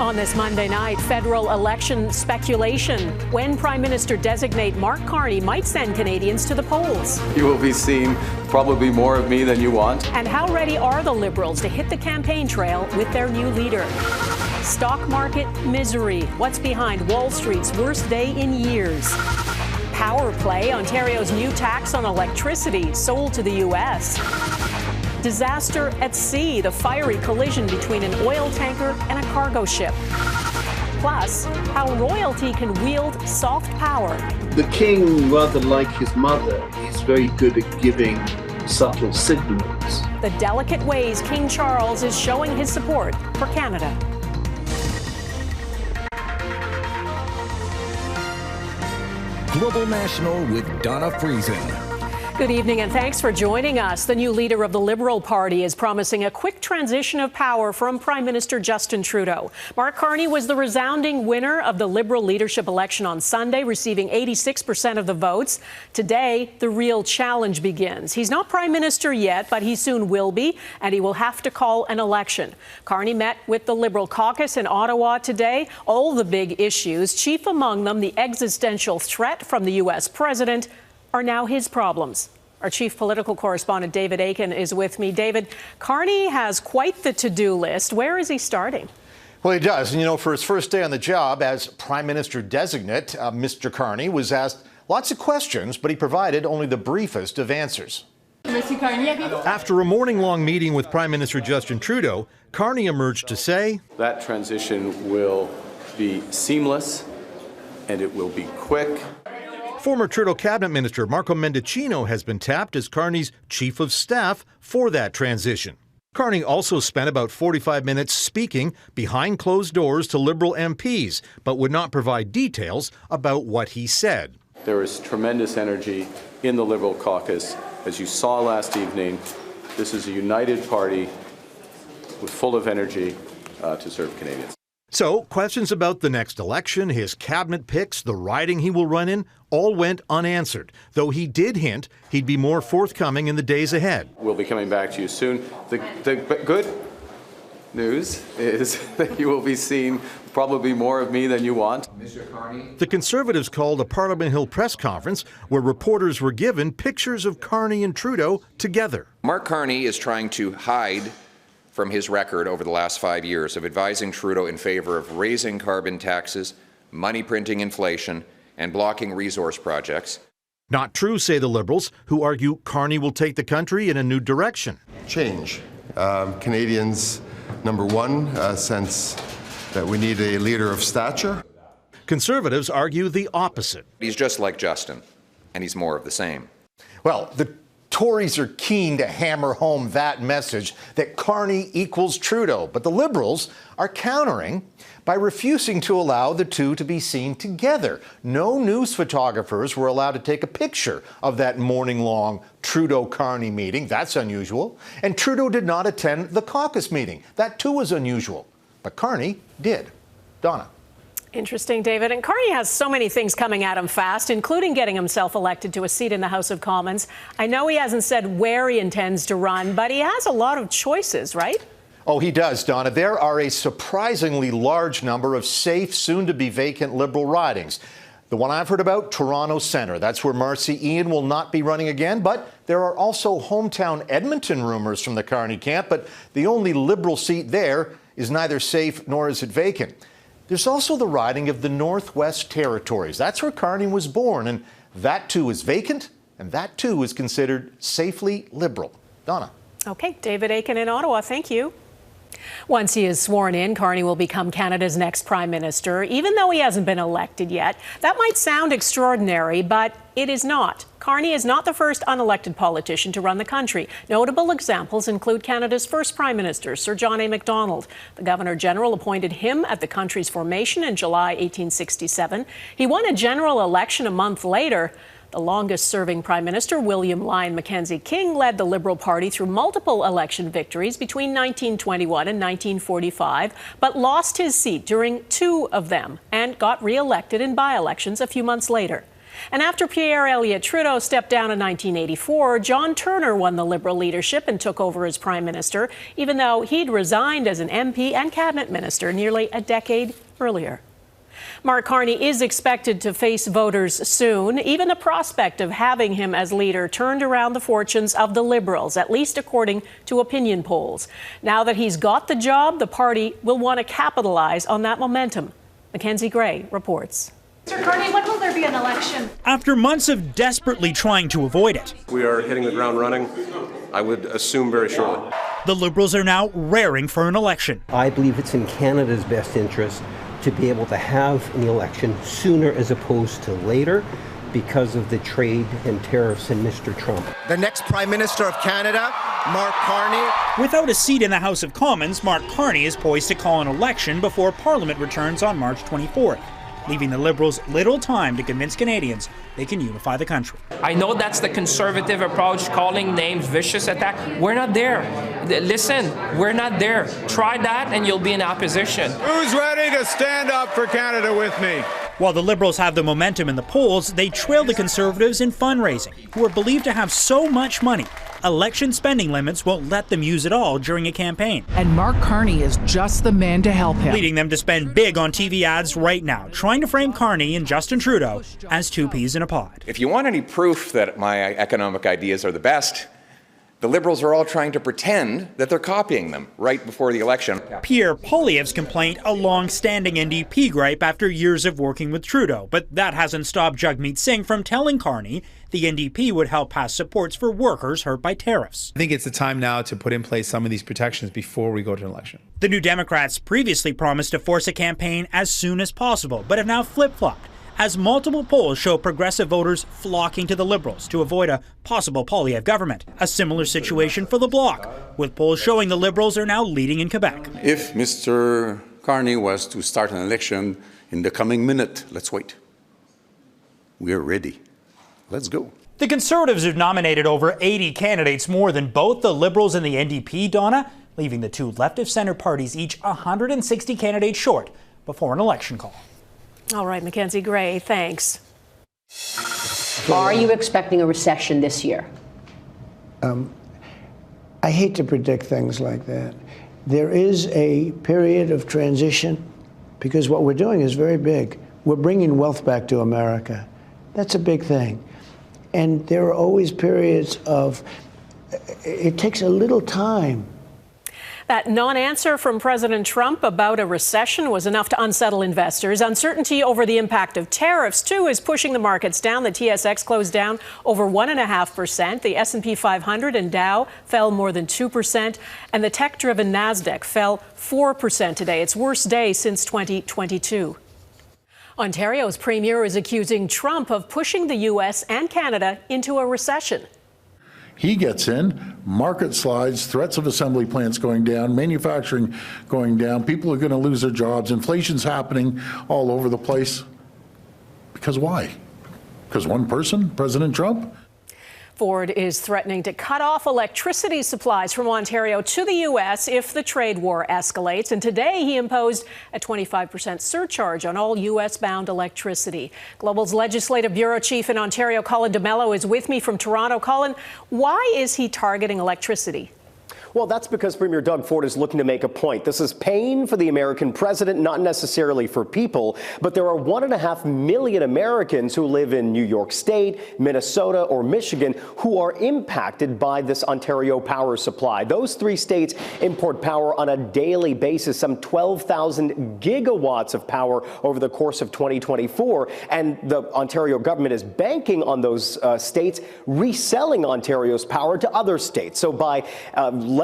On this Monday night, federal election speculation. When Prime Minister-designate Mark Carney might send Canadians to the polls. You will be seeing probably more of me than you want. And how ready are the Liberals to hit the campaign trail with their new leader? Stock market misery. What's behind Wall Street's worst day in years? Power play. Ontario's new tax on electricity sold to the U.S. Disaster at sea, the fiery collision between an oil tanker and a cargo ship. Plus, how royalty can wield soft power. The king, rather like his mother, is very good at giving subtle signals. The delicate ways King Charles is showing his support for Canada. Global National with Donna Friesen. Good evening and thanks for joining us. The new leader of the Liberal Party is promising a quick transition of power from Prime Minister Justin Trudeau. Mark Carney was the resounding winner of the Liberal leadership election on Sunday, receiving 86% of the votes. Today, the real challenge begins. He's not Prime Minister yet, but he soon will be, and he will have to call an election. Carney met with the Liberal caucus in Ottawa today. All the big issues, chief among them the existential threat from the U.S. president, are now his problems. Our chief political correspondent, David Akin, is with me. David, Carney has quite the to-do list. Where is he starting? Well, he does. And, you know, for his first day on the job as Prime Minister-designate, Mr. Carney was asked lots of questions, but he provided only the briefest of answers. After a morning-long meeting with Prime Minister Justin Trudeau, Carney emerged to say, that transition will be seamless and it will be quick. Former Trudeau cabinet minister Marco Mendicino has been tapped as Carney's chief of staff for that transition. Carney also spent about 45 minutes speaking behind closed doors to Liberal MPs, but would not provide details about what he said. There is tremendous energy in the Liberal caucus. As you saw last evening, this is a united party with full of energy to serve Canadians. So, questions about the next election, his cabinet picks, the riding he will run in, all went unanswered, though he did hint he'd be more forthcoming in the days ahead. We'll be coming back to you soon. The good news is that you will be seeing probably more of me than you want. Mr. Carney. The Conservatives called a Parliament Hill press conference where reporters were given pictures of Carney and Trudeau together. Mark Carney is trying to hide from his record over the last 5 years of advising Trudeau in favor of raising carbon taxes, money printing inflation, and blocking resource projects. Not true, say the Liberals, who argue Carney will take the country in a new direction. Change. Canadians, number one, sense that we need a leader of stature. Conservatives argue the opposite. He's just like Justin, and he's more of the same. Well, the Tories are keen to hammer home that message that Carney equals Trudeau, but the Liberals are countering by refusing to allow the two to be seen together. No news photographers were allowed to take a picture of that morning-long Trudeau-Carney meeting. That's unusual. And Trudeau did not attend the caucus meeting. That too was unusual. But Carney did. Donna. Interesting, David. And Carney has so many things coming at him fast, including getting himself elected to a seat in the House of Commons. I know he hasn't said where he intends to run, but he has a lot of choices, right? Oh, he does, Donna. There are a surprisingly large number of safe, soon-to-be vacant Liberal ridings. The one I've heard about, Toronto Centre. That's where Marcy Ian will not be running again. But there are also hometown Edmonton rumors from the Carney camp. But the only Liberal seat there is neither safe nor is it vacant. There's also the riding of the Northwest Territories. That's where Carney was born, and that too is vacant, and that too is considered safely Liberal. Donna. Okay, David Akin in Ottawa, thank you. Once he is sworn in, Carney will become Canada's next Prime Minister, even though he hasn't been elected yet. That might sound extraordinary, but it is not. Carney is not the first unelected politician to run the country. Notable examples include Canada's first Prime Minister, Sir John A. Macdonald. The Governor-General appointed him at the country's formation in July 1867. He won a general election a month later. The longest-serving Prime Minister, William Lyon Mackenzie King, led the Liberal Party through multiple election victories between 1921 and 1945, but lost his seat during 2 of them and got re-elected in by-elections a few months later. And after Pierre Elliott Trudeau stepped down in 1984, John Turner won the Liberal leadership and took over as Prime Minister, even though he'd resigned as an MP and Cabinet Minister nearly a decade earlier. Mark Carney is expected to face voters soon. Even the prospect of having him as leader turned around the fortunes of the Liberals, at least according to opinion polls. Now that he's got the job, the party will want to capitalize on that momentum. Mackenzie Gray reports. Mr. Carney, when will there be an election? After months of desperately trying to avoid it, we are hitting the ground running, I would assume very shortly. The Liberals are now raring for an election. I believe it's in Canada's best interest to be able to have an election sooner as opposed to later because of the trade and tariffs and Mr. Trump. The next Prime Minister of Canada, Mark Carney. Without a seat in the House of Commons, Mark Carney is poised to call an election before Parliament returns on March 24th, leaving the Liberals little time to convince Canadians they can unify the country. I know that's the Conservative approach, calling names, vicious attack. We're not there. Listen, we're not there. Try that and you'll be in opposition. Who's ready to stand up for Canada with me? While the Liberals have the momentum in the polls, they trail the Conservatives in fundraising, who are believed to have so much money, election spending limits won't let them use it all during a campaign. And Mark Carney is just the man to help him. Leading them to spend big on TV ads right now, trying to frame Carney and Justin Trudeau as two peas in a pod. If you want any proof that my economic ideas are the best, the Liberals are all trying to pretend that they're copying them right before the election. Pierre Poilievre's complaint, a long-standing NDP gripe after years of working with Trudeau. But that hasn't stopped Jagmeet Singh from telling Carney the NDP would help pass supports for workers hurt by tariffs. I think it's the time now to put in place some of these protections before we go to an election. The New Democrats previously promised to force a campaign as soon as possible, but have now flip-flopped, as multiple polls show progressive voters flocking to the Liberals to avoid a possible Poilievre government. A similar situation for the Bloc, with polls showing the Liberals are now leading in Quebec. If Mr. Carney was to start an election in the coming minute, let's wait. We're ready. Let's go. The Conservatives have nominated over 80 candidates, more than both the Liberals and the NDP, Donna, leaving the two left-of-centre parties each 160 candidates short before an election call. All right, Mackenzie Gray, thanks. Are you expecting a recession this year? I hate to predict things like that. There is a period of transition because what we're doing is very big. We're bringing wealth back to America. That's a big thing. And there are always periods of, it takes a little time. That non-answer from President Trump about a recession was enough to unsettle investors. Uncertainty over the impact of tariffs, too, is pushing the markets down. The TSX closed down over 1.5%. The S&P 500 and Dow fell more than 2%. And the tech-driven NASDAQ fell 4% today. Its worst day since 2022. Ontario's premier is accusing Trump of pushing the U.S. and Canada into a recession. He gets in, market slides, threats of assembly plants going down, manufacturing going down, people are going to lose their jobs, inflation's happening all over the place. Because why? Because one person, President Trump? Ford is threatening to cut off electricity supplies from Ontario to the U.S. if the trade war escalates. And today he imposed a 25% surcharge on all U.S.-bound electricity. Global's Legislative Bureau Chief in Ontario, Colin DeMello, is with me from Toronto. Colin, why is he targeting electricity? Well, that's because Premier Doug Ford is looking to make a point. This is pain for the American president, not necessarily for people, but there are 1.5 million Americans who live in New York State, Minnesota, or Michigan who are impacted by this Ontario power supply. Those three states import power on a daily basis, some 12,000 gigawatts of power over the course of 2024, and the Ontario government is banking on those states reselling Ontario's power to other states. So by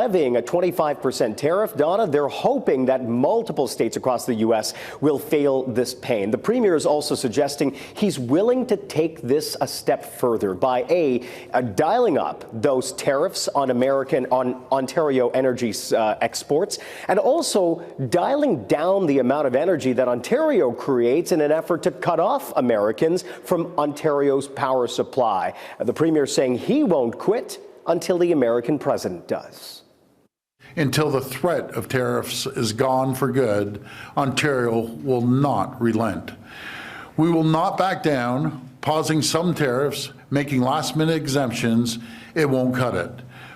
levying a 25% tariff, Donna, they're hoping that multiple states across the U.S. will feel this pain. The premier is also suggesting he's willing to take this a step further by dialing up those tariffs on Ontario energy exports, and also dialing down the amount of energy that Ontario creates in an effort to cut off Americans from Ontario's power supply. The premier saying he won't quit until the American president does. Until the threat of tariffs is gone for good, Ontario will not relent. We will not back down pausing some tariffs, making last-minute exemptions, it won't cut it.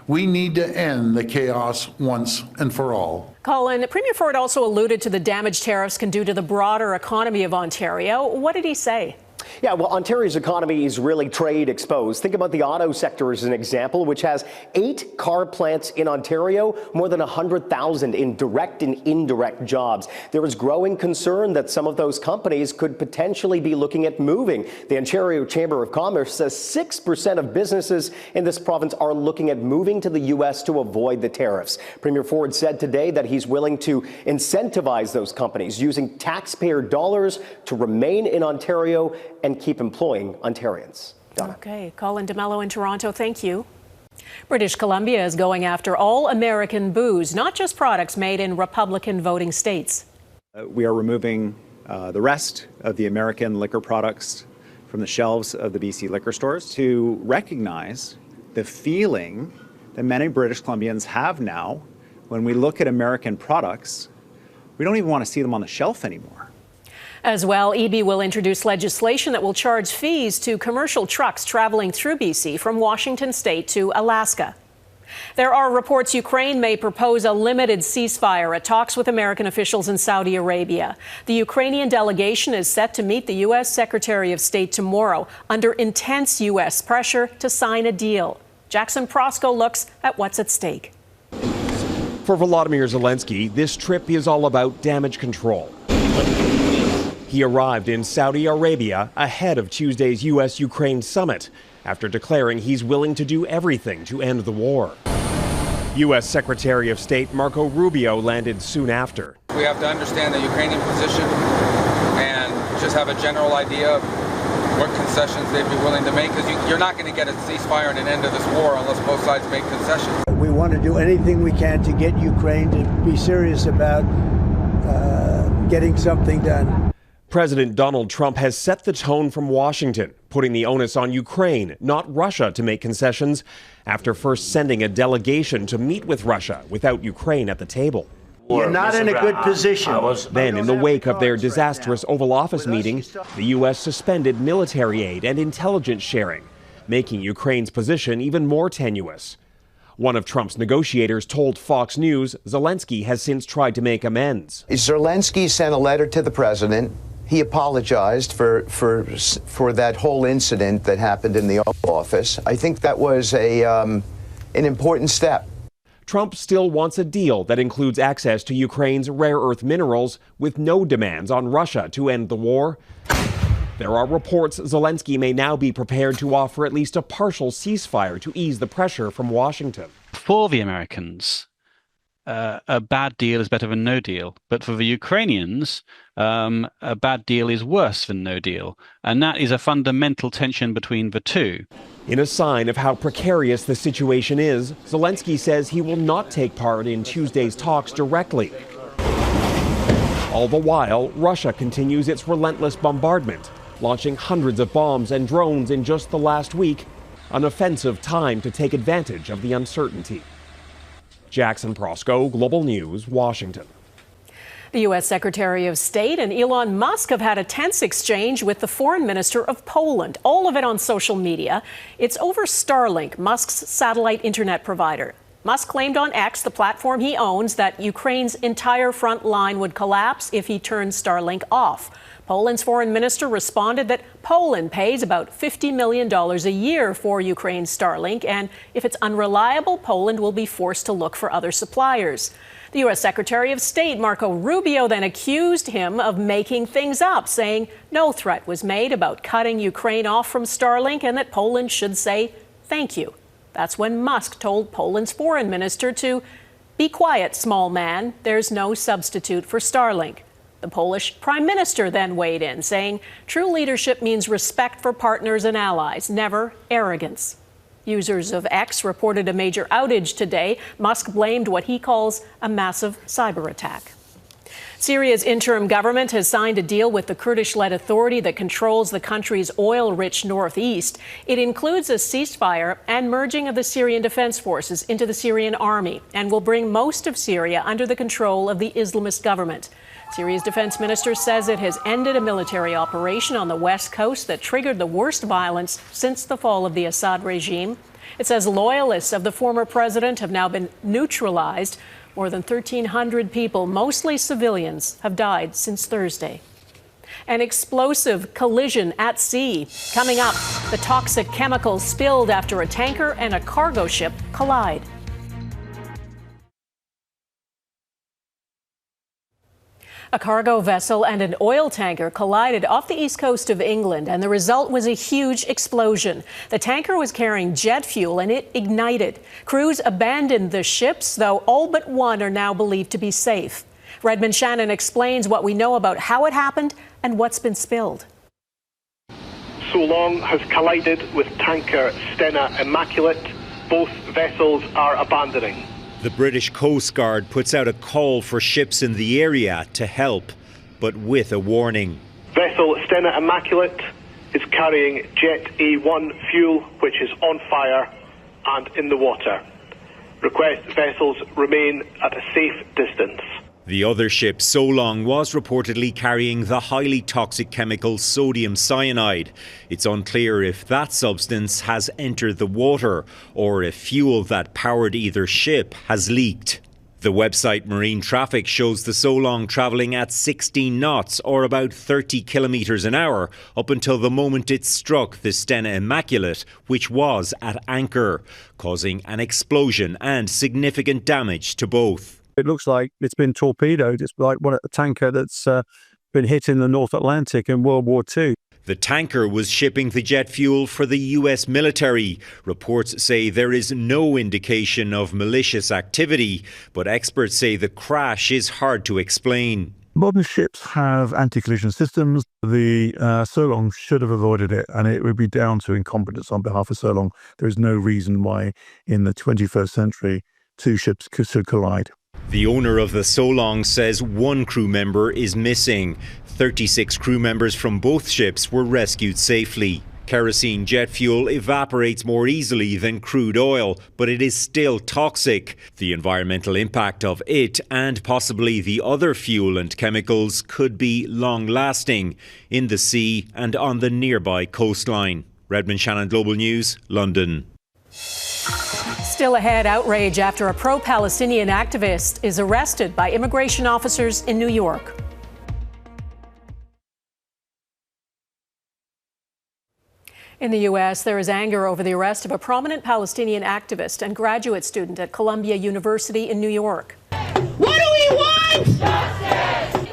We need to end the chaos once and for all. Colin, Premier Ford also alluded to the damage tariffs can do to the broader economy of Ontario. What did he say? Yeah, well, Ontario's economy is really trade exposed. Think about the auto sector as an example, which has 8 car plants in Ontario, more than 100,000 in direct and indirect jobs. There is growing concern that some of those companies could potentially be looking at moving. The Ontario Chamber of Commerce says 6% of businesses in this province are looking at moving to the U.S. to avoid the tariffs. Premier Ford said today that he's willing to incentivize those companies using taxpayer dollars to remain in Ontario and keep employing Ontarians. Donna. Okay, Colin DeMello in Toronto, thank you. British Columbia is going after all American booze, not just products made in Republican voting states. We are removing the rest of the American liquor products from the shelves of the BC liquor stores to recognize the feeling that many British Columbians have now when we look at American products. We don't even want to see them on the shelf anymore. As well, EB will introduce legislation that will charge fees to commercial trucks traveling through BC from Washington state to Alaska. There are reports Ukraine may propose a limited ceasefire at talks with American officials in Saudi Arabia. The Ukrainian delegation is set to meet the U.S. Secretary of State tomorrow under intense U.S. pressure to sign a deal. Jackson Proskow looks at what's at stake. For Volodymyr Zelenskyy, this trip is all about damage control. He arrived in Saudi Arabia ahead of Tuesday's U.S.-Ukraine summit after declaring he's willing to do everything to end the war. U.S. Secretary of State Marco Rubio landed soon after. We have to understand the Ukrainian position and just have a general idea of what concessions they'd be willing to make, because you're not going to get a ceasefire and an end of this war unless both sides make concessions. We want to do anything we can to get Ukraine to be serious about getting something done. President Donald Trump has set the tone from Washington, putting the onus on Ukraine, not Russia, to make concessions, after first sending a delegation to meet with Russia without Ukraine at the table. You're not in a good position. Then, in the wake of their disastrous Oval Office meeting, the U.S. suspended military aid and intelligence sharing, making Ukraine's position even more tenuous. One of Trump's negotiators told Fox News Zelenskyy has since tried to make amends. Zelenskyy sent a letter to the president. He apologized for that whole incident that happened in the Oval Office. I think that was an important step. Trump still wants a deal that includes access to Ukraine's rare earth minerals with no demands on Russia to end the war. There are reports Zelenskyy may now be prepared to offer at least a partial ceasefire to ease the pressure from Washington. For the Americans, a bad deal is better than no deal. But for the Ukrainians, a bad deal is worse than no deal. And that is a fundamental tension between the two. In a sign of how precarious the situation is, Zelenskyy says he will not take part in Tuesday's talks directly. All the while, Russia continues its relentless bombardment, launching hundreds of bombs and drones in just the last week, an offensive time to take advantage of the uncertainty. Jackson Proskow, Global News, Washington. The U.S. Secretary of State and Elon Musk have had a tense exchange with the foreign minister of Poland, all of it on social media. It's over Starlink, Musk's satellite internet provider. Musk claimed on X, the platform he owns, that Ukraine's entire front line would collapse if he turned Starlink off. Poland's foreign minister responded that Poland pays about $50 million a year for Ukraine's Starlink, and if it's unreliable, Poland will be forced to look for other suppliers. The U.S. Secretary of State, Marco Rubio, then accused him of making things up, saying no threat was made about cutting Ukraine off from Starlink and that Poland should say thank you. That's when Musk told Poland's foreign minister to be quiet, small man. There's no substitute for Starlink. The Polish prime minister then weighed in, saying true leadership means respect for partners and allies, never arrogance. Users of X reported a major outage today. Musk blamed what he calls a massive cyber attack. Syria's interim government has signed a deal with the Kurdish-led authority that controls the country's oil-rich northeast. It includes a ceasefire and merging of the Syrian defense forces into the Syrian army and will bring most of Syria under the control of the Islamist government. Syria's defense minister says it has ended a military operation on the west coast that triggered the worst violence since the fall of the Assad regime. It says loyalists of the former president have now been neutralized. More than 1,300 people, mostly civilians, have died since Thursday. An explosive collision at sea. Coming up, the toxic chemicals spilled after a tanker and a cargo ship collide. A cargo vessel and an oil tanker collided off the east coast of England, and the result was a huge explosion. The tanker was carrying jet fuel and it ignited. Crews abandoned the ships, though all but one are now believed to be safe. Redmond Shannon explains what we know about how it happened and what's been spilled. So Long has collided with tanker Stena Immaculate. Both vessels are abandoning. The British Coast Guard puts out a call for ships in the area to help, but with a warning. Vessel Stena Immaculate is carrying Jet A1 fuel, which is on fire and in the water. Request vessels remain at a safe distance. The other ship, So Long, was reportedly carrying the highly toxic chemical sodium cyanide. It's unclear if that substance has entered the water or if fuel that powered either ship has leaked. The website Marine Traffic shows the So Long travelling at 16 knots or about 30 kilometres an hour up until the moment it struck the Stena Immaculate, which was at anchor, causing an explosion and significant damage to both. It looks like it's been torpedoed. It's like a tanker that's been hit in the North Atlantic in World War II. The tanker was shipping the jet fuel for the US military. Reports say there is no indication of malicious activity, but experts say the crash is hard to explain. Modern ships have anti-collision systems. The So Long should have avoided it, and it would be down to incompetence on behalf of So Long. There is no reason why in the 21st century two ships should collide. The owner of the So Long says one crew member is missing. 36 crew members from both ships were rescued safely. Kerosene jet fuel evaporates more easily than crude oil, but it is still toxic. The environmental impact of it and possibly the other fuel and chemicals could be long-lasting in the sea and on the nearby coastline. Redmond Shannon, Global News, London. Still ahead, outrage after a pro-Palestinian activist is arrested by immigration officers in New York. In the U.S., there is anger over the arrest of a prominent Palestinian activist and graduate student at Columbia University in New York. What do we want? Justice!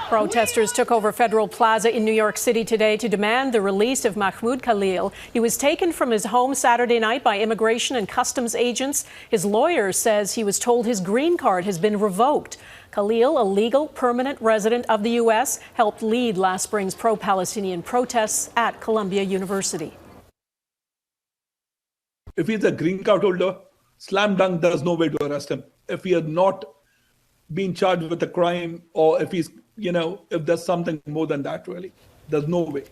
Protesters took over Federal Plaza in New York City today to demand the release of Mahmoud Khalil. He was taken from his home Saturday night by immigration and customs agents. His lawyer says he was told his green card has been revoked. Khalil, a legal permanent resident of the U.S., helped lead last spring's pro-Palestinian protests at Columbia University. If he's a green card holder, slam dunk, there's no way to arrest him. If he had not been charged with a crime, or if he's, if there's something more than that, really, there's no way.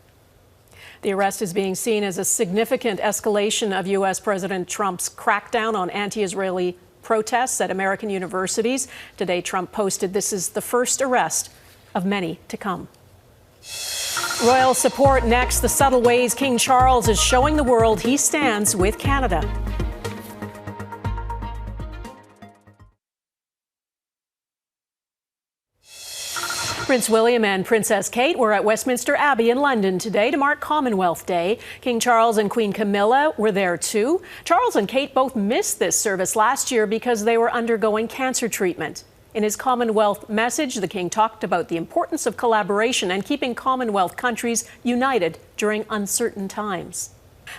The arrest is being seen as a significant escalation of U.S. President Trump's crackdown on anti-Israeli protests at American universities. Today, Trump posted this is the first arrest of many to come. Royal support next. The subtle ways King Charles is showing the world he stands with Canada. Prince William and Princess Kate were at Westminster Abbey in London today to mark Commonwealth Day. King Charles and Queen Camilla were there too. Charles and Kate both missed this service last year because they were undergoing cancer treatment. In his Commonwealth message, the King talked about the importance of collaboration and keeping Commonwealth countries united during uncertain times.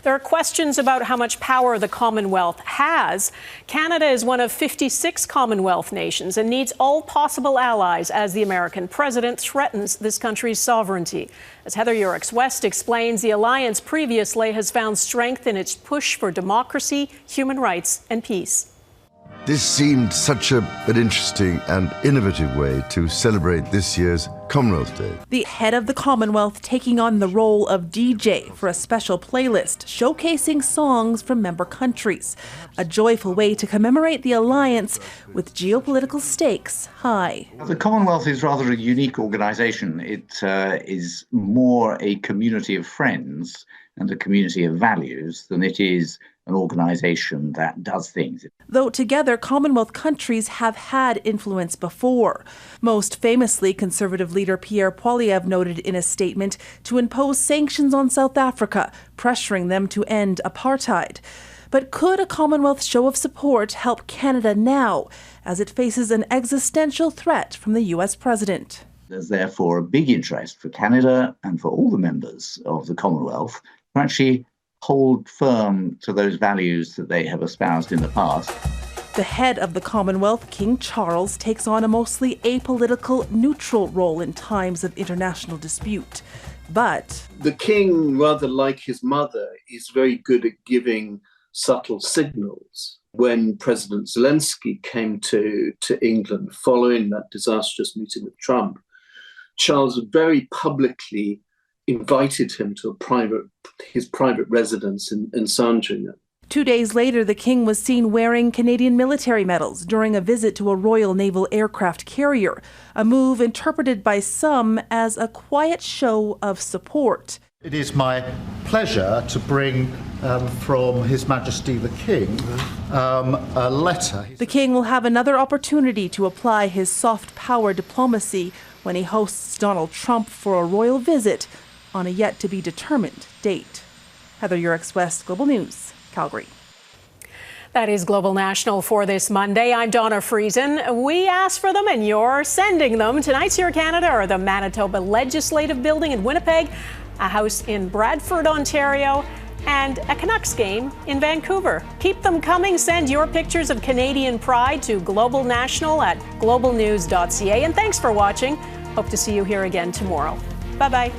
There are questions about how much power the Commonwealth has. Canada is one of 56 Commonwealth nations and needs all possible allies as the American president threatens this country's sovereignty. As Heather Yurix-West explains, the alliance previously has found strength in its push for democracy, human rights, and peace. This seemed such an interesting and innovative way to celebrate this year's Commonwealth Day. The head of the Commonwealth taking on the role of DJ for a special playlist showcasing songs from member countries. A joyful way to commemorate the alliance with geopolitical stakes high. The Commonwealth is rather a unique organisation. It is more a community of friends and a community of values than it is an organisation that does things. Though together, Commonwealth countries have had influence before. Most famously, Conservative leader Pierre Poilievre noted in a statement to impose sanctions on South Africa, pressuring them to end apartheid. But could a Commonwealth show of support help Canada now, as it faces an existential threat from the US president? There's therefore a big interest for Canada and for all the members of the Commonwealth to actually hold firm to those values that they have espoused in the past. The head of the Commonwealth, King Charles, takes on a mostly apolitical, neutral role in times of international dispute. But the king, rather like his mother, is very good at giving subtle signals. When President Zelenskyy came to England following that disastrous meeting with Trump, Charles very publicly invited him to his private residence in Sandringham. 2 days later, the king was seen wearing Canadian military medals during a visit to a Royal Naval aircraft carrier, a move interpreted by some as a quiet show of support. It is my pleasure to bring from His Majesty the King a letter. The king will have another opportunity to apply his soft power diplomacy when he hosts Donald Trump for a royal visit on a yet-to-be-determined date. Heather Yurex West, Global News, Calgary. That is Global National for this Monday. I'm Donna Friesen. We asked for them and you're sending them. Tonight's Here Canada are the Manitoba Legislative Building in Winnipeg, a house in Bradford, Ontario, and a Canucks game in Vancouver. Keep them coming. Send your pictures of Canadian pride to Global National at globalnews.ca. And thanks for watching. Hope to see you here again tomorrow. Bye-bye.